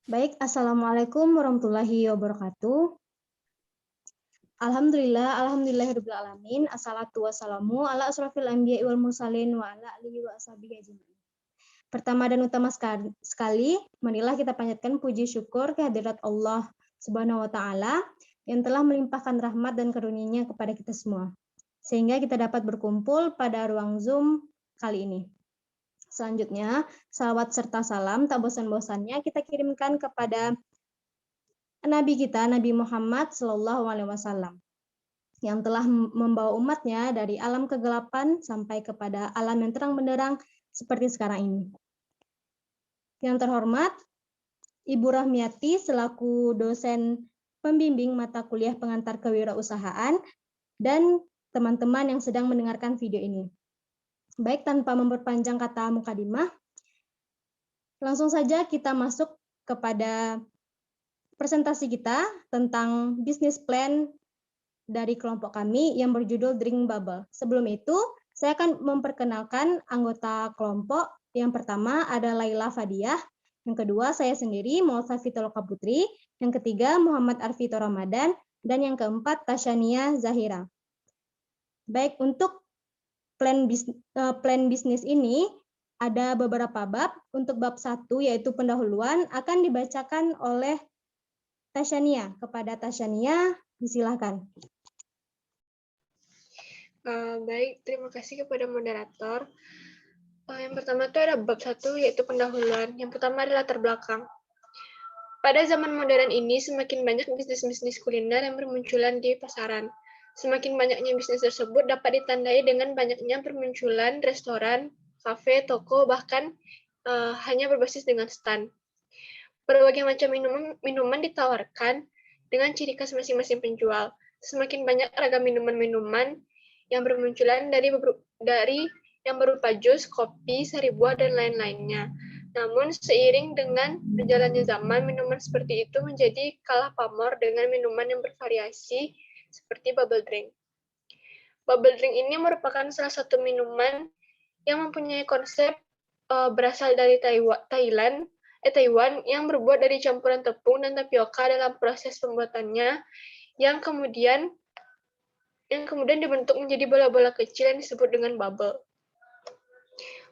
Baik, Assalamualaikum warahmatullahi wabarakatuh. Alhamdulillahirabbil alamin. Assalatu wassalamu ala asrofil anbiya'i wal mursalin wa ala alihi wa ashabihi ajmain. Pertama dan utama sekali, marilah kita panjatkan puji syukur kehadirat Allah Subhanahu wa taala yang telah melimpahkan rahmat dan karunia-Nya kepada kita semua, sehingga kita dapat berkumpul pada ruang Zoom kali ini. Selanjutnya, salawat serta salam tak bosan-bosannya kita kirimkan kepada Nabi kita, Nabi Muhammad Shallallahu Alaihi Wasallam, yang telah membawa umatnya dari alam kegelapan sampai kepada alam yang terang benderang seperti sekarang ini. Yang terhormat, Ibu Rahmiati selaku dosen pembimbing mata kuliah pengantar kewirausahaan dan teman-teman yang sedang mendengarkan video ini. Baik, tanpa memperpanjang kata mukadimah, langsung saja kita masuk kepada presentasi kita tentang bisnis plan dari kelompok kami yang berjudul Drink Bubble. Sebelum itu, saya akan memperkenalkan anggota kelompok. Yang pertama ada Laila Fadiah, yang kedua saya sendiri, Maulsa Fitoloka Putri, yang ketiga Muhammad Arfito Ramadan, dan yang keempat Tasyania Zahira. Baik, untuk plan bisnis ini ada beberapa bab. Untuk bab 1 yaitu pendahuluan akan dibacakan oleh Tasyania. Kepada Tasyania, disilahkan. Baik, terima kasih kepada moderator. Yang pertama itu ada bab 1, yaitu pendahuluan. Yang pertama adalah latar belakang. Pada zaman modern ini, semakin banyak bisnis-bisnis kuliner yang bermunculan di pasaran. Semakin banyaknya bisnis tersebut dapat ditandai dengan banyaknya permunculan restoran, kafe, toko, bahkan hanya berbasis dengan stand. Berbagai macam minuman ditawarkan dengan ciri khas masing-masing penjual. Semakin banyak ragam minuman-minuman yang bermunculan dari yang berupa jus, kopi, sari buah, dan lain-lainnya. Namun, seiring dengan berjalannya zaman, minuman seperti itu menjadi kalah pamor dengan minuman yang bervariasi seperti bubble drink. Bubble drink ini merupakan salah satu minuman yang mempunyai konsep berasal dari Taiwan yang berbuat dari campuran tepung dan tapioka dalam proses pembuatannya yang kemudian dibentuk menjadi bola-bola kecil yang disebut dengan bubble.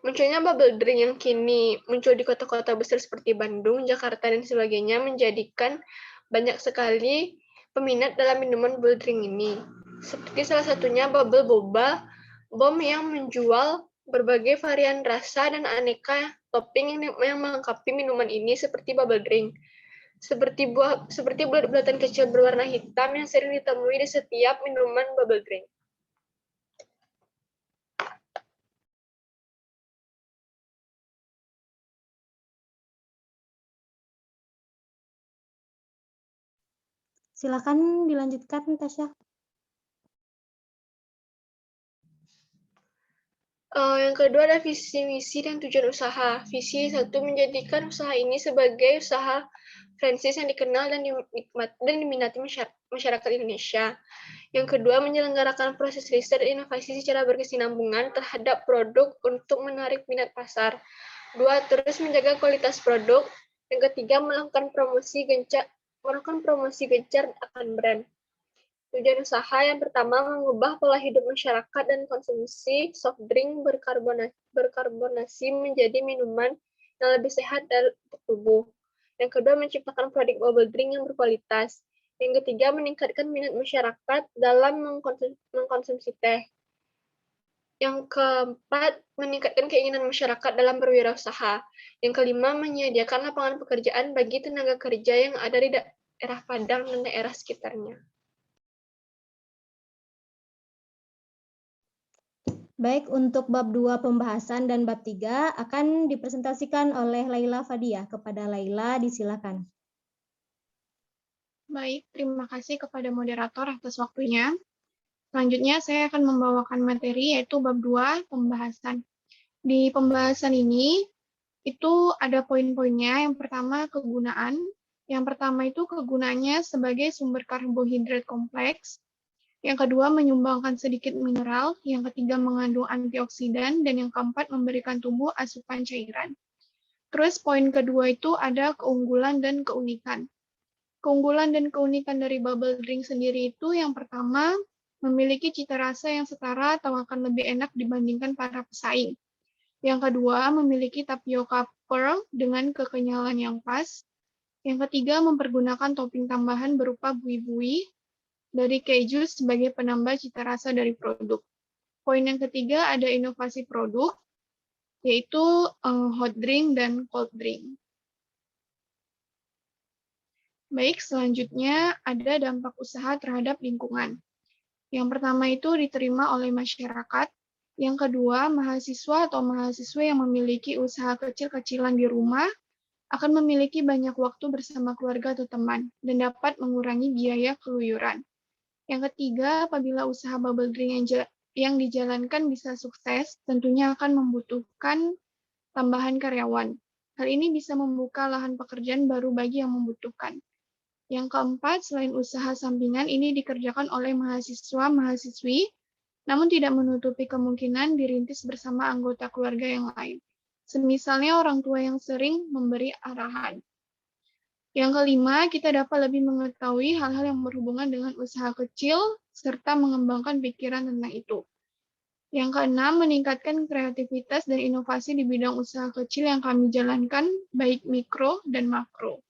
Munculnya bubble drink yang kini muncul di kota-kota besar seperti Bandung, Jakarta, dan sebagainya menjadikan banyak sekali peminat dalam minuman bubble drink ini. Seperti salah satunya Bubble Boba Bomb yang menjual berbagai varian rasa dan aneka topping yang melengkapi minuman ini seperti bubble drink. Seperti bulat-bulatan kecil berwarna hitam yang sering ditemui di setiap minuman bubble drink. Silakan dilanjutkan, Tasya. Yang kedua ada visi misi dan tujuan usaha. Visi 1 menjadikan usaha ini sebagai usaha franchise yang dikenal dan diminati masyarakat Indonesia. Yang kedua, menyelenggarakan proses riset dan inovasi secara berkesinambungan terhadap produk untuk menarik minat pasar. 2, terus menjaga kualitas produk. Yang ketiga, melakukan promosi gencar akan brand. Tujuan usaha yang pertama, mengubah pola hidup masyarakat dan konsumsi soft drink berkarbonasi menjadi minuman yang lebih sehat untuk tubuh. Yang kedua, menciptakan produk bubble drink yang berkualitas. Yang ketiga, meningkatkan minat masyarakat dalam mengkonsumsi teh. Yang keempat, meningkatkan keinginan masyarakat dalam berwirausaha. Yang kelima, menyediakan lapangan pekerjaan bagi tenaga kerja yang ada di daerah Padang dan daerah sekitarnya. Baik, untuk bab 2 pembahasan dan bab 3 akan dipresentasikan oleh Laila Fadiah. Kepada Laila, disilakan. Baik, terima kasih kepada moderator atas waktunya. Selanjutnya, saya akan membawakan materi yaitu bab 2 pembahasan. Di pembahasan ini, itu ada poin-poinnya. Yang pertama, kegunaan. Yang pertama itu kegunaannya sebagai sumber karbohidrat kompleks. Yang kedua, menyumbangkan sedikit mineral. Yang ketiga, mengandung antioksidan. Dan yang keempat, memberikan tubuh asupan cairan. Terus poin kedua itu ada keunggulan dan keunikan. Keunggulan dan keunikan dari bubble drink sendiri itu yang pertama, memiliki cita rasa yang setara atau akan lebih enak dibandingkan para pesaing. Yang kedua, memiliki tapioca pearl dengan kekenyalan yang pas. Yang ketiga, mempergunakan topping tambahan berupa bui-bui dari keju sebagai penambah cita rasa dari produk. Poin yang ketiga ada inovasi produk, yaitu hot drink dan cold drink. Baik, selanjutnya ada dampak usaha terhadap lingkungan. Yang pertama itu diterima oleh masyarakat. Yang kedua, mahasiswa atau mahasiswa yang memiliki usaha kecil-kecilan di rumah akan memiliki banyak waktu bersama keluarga atau teman dan dapat mengurangi biaya keluyuran. Yang ketiga, apabila usaha bubble drink yang dijalankan bisa sukses, tentunya akan membutuhkan tambahan karyawan. Hal ini bisa membuka lahan pekerjaan baru bagi yang membutuhkan. Yang keempat, selain usaha sampingan ini dikerjakan oleh mahasiswa-mahasiswi, namun tidak menutupi kemungkinan dirintis bersama anggota keluarga yang lain. Semisalnya orang tua yang sering memberi arahan. Yang kelima, kita dapat lebih mengetahui hal-hal yang berhubungan dengan usaha kecil, serta mengembangkan pikiran tentang itu. Yang keenam, meningkatkan kreativitas dan inovasi di bidang usaha kecil yang kami jalankan, baik mikro dan makro.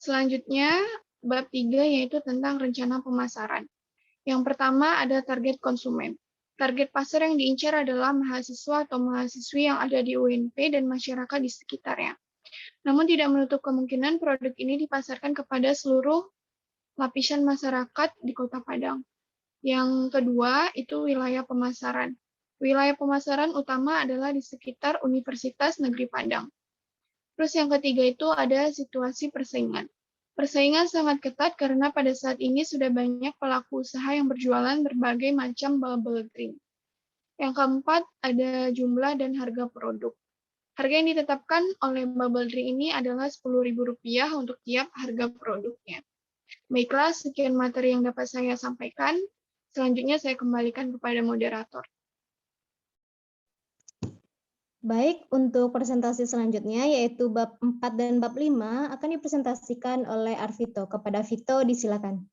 Selanjutnya, bab 3 yaitu tentang rencana pemasaran. Yang pertama ada target konsumen. Target pasar yang diincar adalah mahasiswa atau mahasiswi yang ada di UNP dan masyarakat di sekitarnya. Namun tidak menutup kemungkinan produk ini dipasarkan kepada seluruh lapisan masyarakat di Kota Padang. Yang kedua itu wilayah pemasaran. Wilayah pemasaran utama adalah di sekitar Universitas Negeri Padang. Terus yang ketiga itu ada situasi persaingan. Persaingan sangat ketat karena pada saat ini sudah banyak pelaku usaha yang berjualan berbagai macam bubble drink. Yang keempat ada jumlah dan harga produk. Harga yang ditetapkan oleh bubble drink ini adalah Rp10.000 untuk tiap harga produknya. Baiklah, sekian materi yang dapat saya sampaikan. Selanjutnya saya kembalikan kepada moderator. Baik, untuk presentasi selanjutnya yaitu bab 4 dan bab 5 akan dipresentasikan oleh Arvito. Kepada Vito disilakan.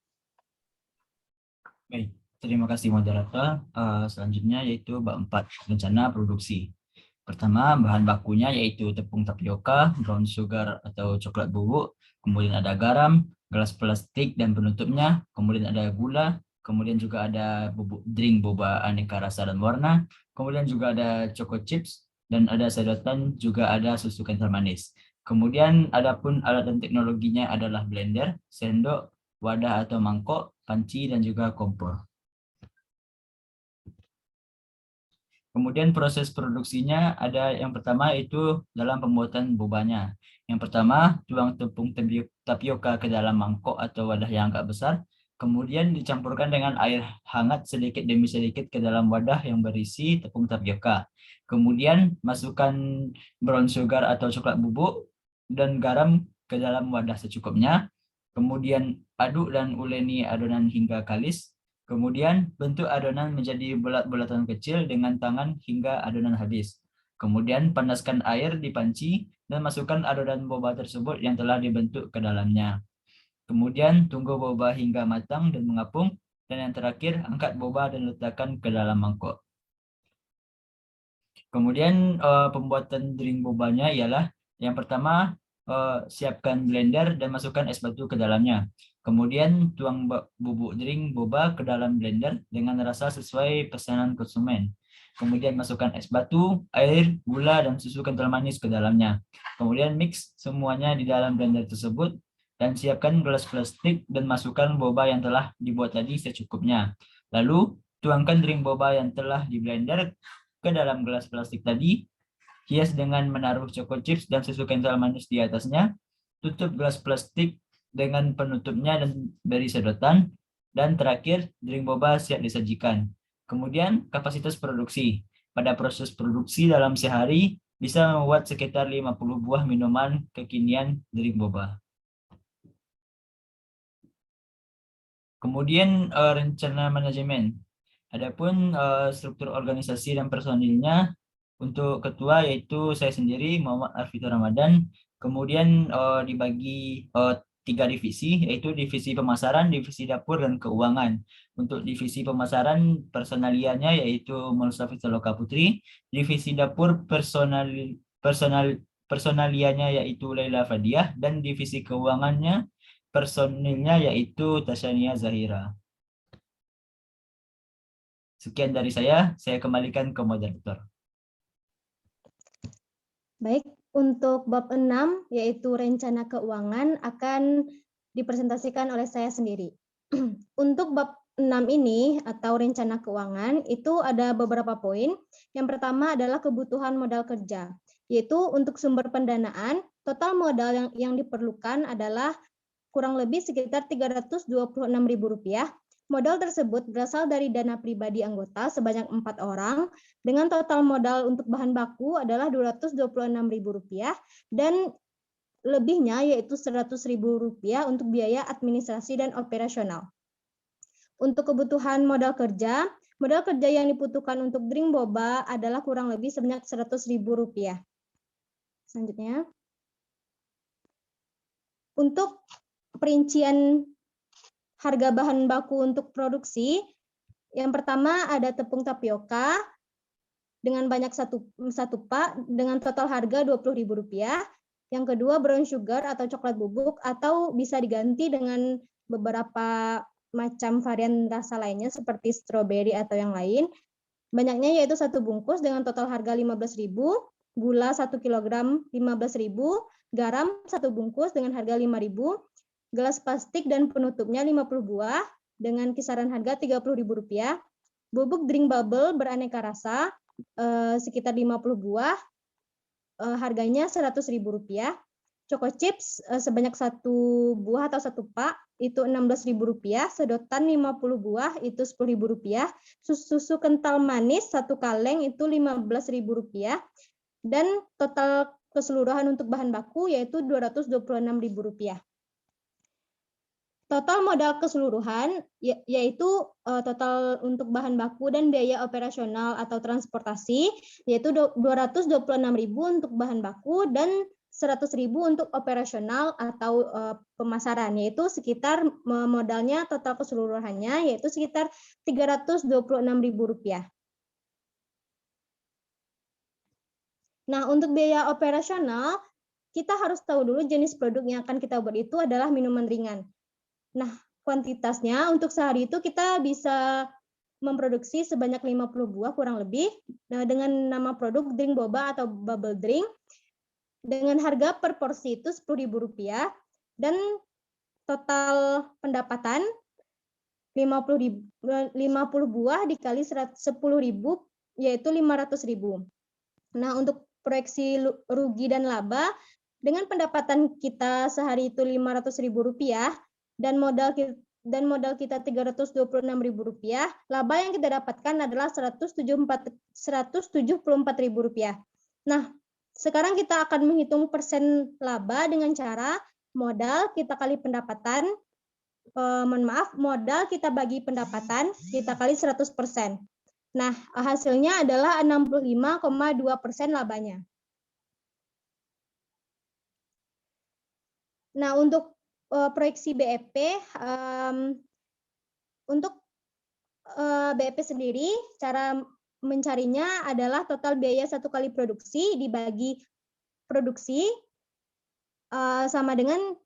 Baik, terima kasih moderator. Selanjutnya yaitu bab 4, rencana produksi. Pertama, bahan bakunya yaitu tepung tapioka, brown sugar atau coklat bubuk, kemudian ada garam, gelas plastik dan penutupnya, kemudian ada gula, kemudian juga ada bubuk drink boba aneka rasa dan warna, kemudian juga ada choco chips, dan ada sedotan, juga ada susu kental manis. Kemudian adapun alat dan teknologinya adalah blender, sendok, wadah atau mangkok, panci, dan juga kompor. Kemudian proses produksinya ada yang pertama itu dalam pembuatan bobanya. Yang pertama, tuang tepung tapioka ke dalam mangkok atau wadah yang agak besar. Kemudian dicampurkan dengan air hangat sedikit demi sedikit ke dalam wadah yang berisi tepung tapioka. Kemudian masukkan brown sugar atau coklat bubuk dan garam ke dalam wadah secukupnya. Kemudian aduk dan uleni adonan hingga kalis. Kemudian bentuk adonan menjadi bulat-bulatan kecil dengan tangan hingga adonan habis. Kemudian panaskan air di panci dan masukkan adonan boba tersebut yang telah dibentuk ke dalamnya. Kemudian tunggu boba hingga matang dan mengapung. Dan yang terakhir, angkat boba dan letakkan ke dalam mangkok. Kemudian pembuatan drink bobanya ialah yang pertama, siapkan blender dan masukkan es batu ke dalamnya. Kemudian tuang bubuk drink boba ke dalam blender dengan rasa sesuai pesanan konsumen. Kemudian masukkan es batu, air, gula, dan susu kental manis ke dalamnya. Kemudian mix semuanya di dalam blender tersebut dan siapkan gelas plastik dan masukkan boba yang telah dibuat tadi secukupnya. Lalu tuangkan drink boba yang telah di blender ke dalam gelas plastik tadi, hias dengan menaruh choco chips dan susu kental manis di atasnya, tutup gelas plastik dengan penutupnya dan beri sedotan, dan terakhir drink boba siap disajikan. Kemudian kapasitas produksi. Pada proses produksi dalam sehari bisa membuat sekitar 50 buah minuman kekinian drink boba. Kemudian rencana manajemen. Adapun struktur organisasi dan personilnya Untuk ketua yaitu saya sendiri, Muhammad Arfitur Ramadan. Kemudian dibagi 3 divisi, yaitu divisi pemasaran, divisi dapur, dan keuangan. Untuk divisi pemasaran, personaliannya yaitu Mulsafit Saloka Putri. Divisi dapur personaliannya yaitu Laila Fadiah, dan divisi keuangannya personilnya yaitu Tasyania Zahira. Sekian dari saya kembalikan ke moderator. Baik, untuk bab 6 yaitu rencana keuangan akan dipresentasikan oleh saya sendiri. Untuk bab 6 ini atau rencana keuangan itu ada beberapa poin. Yang pertama adalah kebutuhan modal kerja, yaitu untuk sumber pendanaan, total modal yang diperlukan adalah kurang lebih sekitar Rp326.000. Modal tersebut berasal dari dana pribadi anggota sebanyak 4 orang, dengan total modal untuk bahan baku adalah Rp226.000 dan lebihnya yaitu Rp100.000 untuk biaya administrasi dan operasional. Untuk kebutuhan modal kerja yang dibutuhkan untuk drink boba adalah kurang lebih sebanyak Rp100.000. Selanjutnya, untuk perincian harga bahan baku untuk produksi, yang pertama ada tepung tapioka dengan banyak satu pak dengan total harga Rp20.000. Yang kedua brown sugar atau coklat bubuk atau bisa diganti dengan beberapa macam varian rasa lainnya seperti stroberi atau yang lain. Banyaknya yaitu 1 bungkus dengan total harga Rp15.000, gula 1 kg Rp15.000, garam 1 bungkus dengan harga Rp5.000, gelas plastik dan penutupnya 50 buah dengan kisaran harga Rp30.000, bubuk drink bubble beraneka rasa sekitar 50 buah, harganya Rp100.000, choco chips sebanyak 1 buah atau 1 pak itu Rp16.000, sedotan 50 buah itu Rp10.000, susu kental manis 1 kaleng itu Rp15.000, dan total keseluruhan untuk bahan baku yaitu Rp226.000. Total modal keseluruhan yaitu total untuk bahan baku dan biaya operasional atau transportasi yaitu Rp226.000 untuk bahan baku dan Rp100.000 untuk operasional atau pemasaran, yaitu sekitar modalnya total keseluruhannya yaitu sekitar Rp326.000. Nah, untuk biaya operasional kita harus tahu dulu jenis produk yang akan kita buat itu adalah minuman ringan. Nah, kuantitasnya untuk sehari itu kita bisa memproduksi sebanyak 50 buah kurang lebih dengan nama produk drink boba atau bubble drink dengan harga per porsi itu Rp10.000 dan total pendapatan 50 buah dikali 10.000 yaitu Rp500.000. Nah, untuk proyeksi rugi dan laba dengan pendapatan kita sehari itu Rp500.000 dan modal kita Rp326.000, laba yang kita dapatkan adalah Rp174.000. Nah, sekarang kita akan menghitung persen laba dengan cara modal kita kali pendapatan, modal kita bagi pendapatan kita kali 100%. Nah, hasilnya adalah 65,2% labanya. Nah, untuk proyeksi BEP, untuk BEP sendiri, cara mencarinya adalah total biaya 1 kali produksi dibagi produksi sama dengan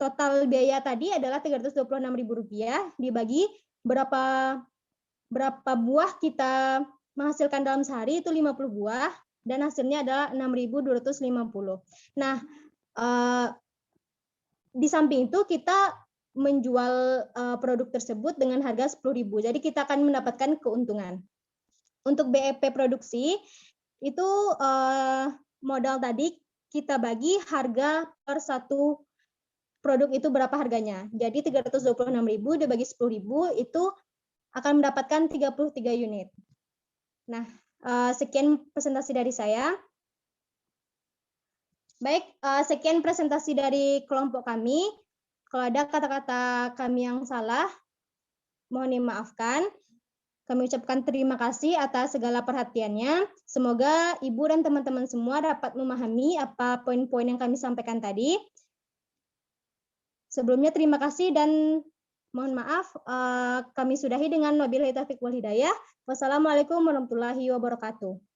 total biaya tadi adalah Rp326.000 dibagi berapa buah kita menghasilkan dalam sehari itu 50 buah dan hasilnya adalah 6.250. Nah, di samping itu kita menjual produk tersebut dengan harga 10.000. Jadi kita akan mendapatkan keuntungan. Untuk BEP produksi itu modal tadi kita bagi harga per 1 produk itu berapa harganya. Jadi 326.000 dibagi 10.000 itu akan mendapatkan 33 unit. Nah, sekian presentasi dari saya. Baik, sekian presentasi dari kelompok kami. Kalau ada kata-kata kami yang salah, mohon dimaafkan. Kami ucapkan terima kasih atas segala perhatiannya. Semoga Ibu dan teman-teman semua dapat memahami apa poin-poin yang kami sampaikan tadi. Sebelumnya terima kasih dan mohon maaf, kami sudahi dengan wabillahi taufiq wal hidayah. Wassalamualaikum warahmatullahi wabarakatuh.